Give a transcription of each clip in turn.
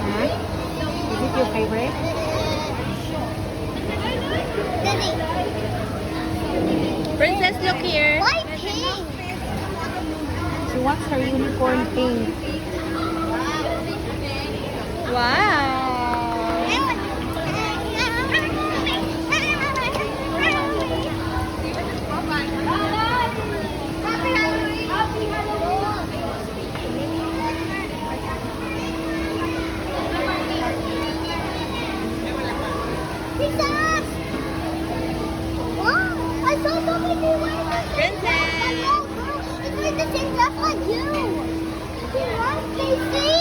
Huh? Is it your favorite? Princess, look here. Why pink? She wants her unicorn pink. Wow. Princess! Wow! I saw somebody wearing the same dress. Princess! Oh, girl, it's like the same dress like you. She's right, Casey.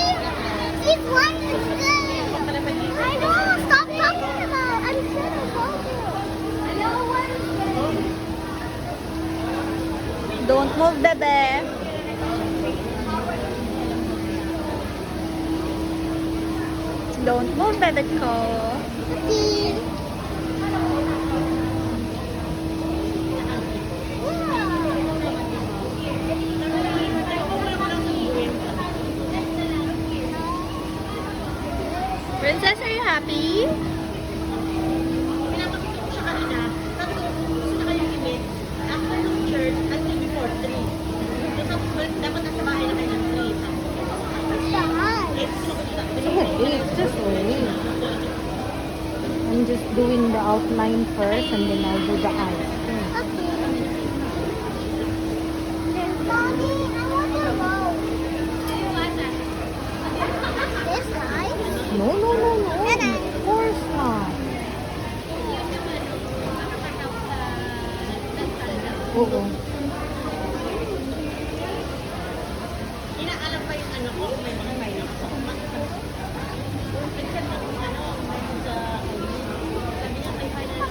She's right instead. I know. Stop talking about it. I'm sure I told you. I know what it's Don't move, bebe. Don't move, bebe ko. Princess, are you happy? Pinapakita ko siya kanina. Tapos na kayo limit. After ng church, until before 3. Dapat nasa bahay na kayo ng 3. It's just wait. I'm just doing the outline first and then I'll do the eyes. Mommy, I want to go. This guy? No, no, no, no. Of course not. Oo. Inaalam pa yung ano ko, may mga kailan ko. Minsan ako mayroon sa sabi niya may final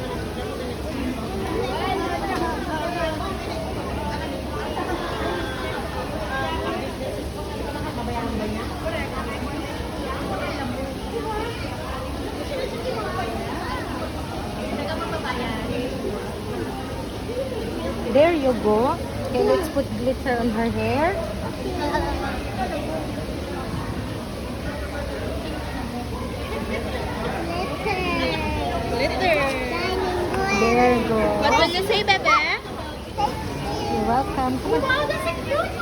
na mabayaran ba niya? There you go. Okay, let's put glitter on her hair. Glitter. There you go. What will you say, bebe? You're welcome. Come on.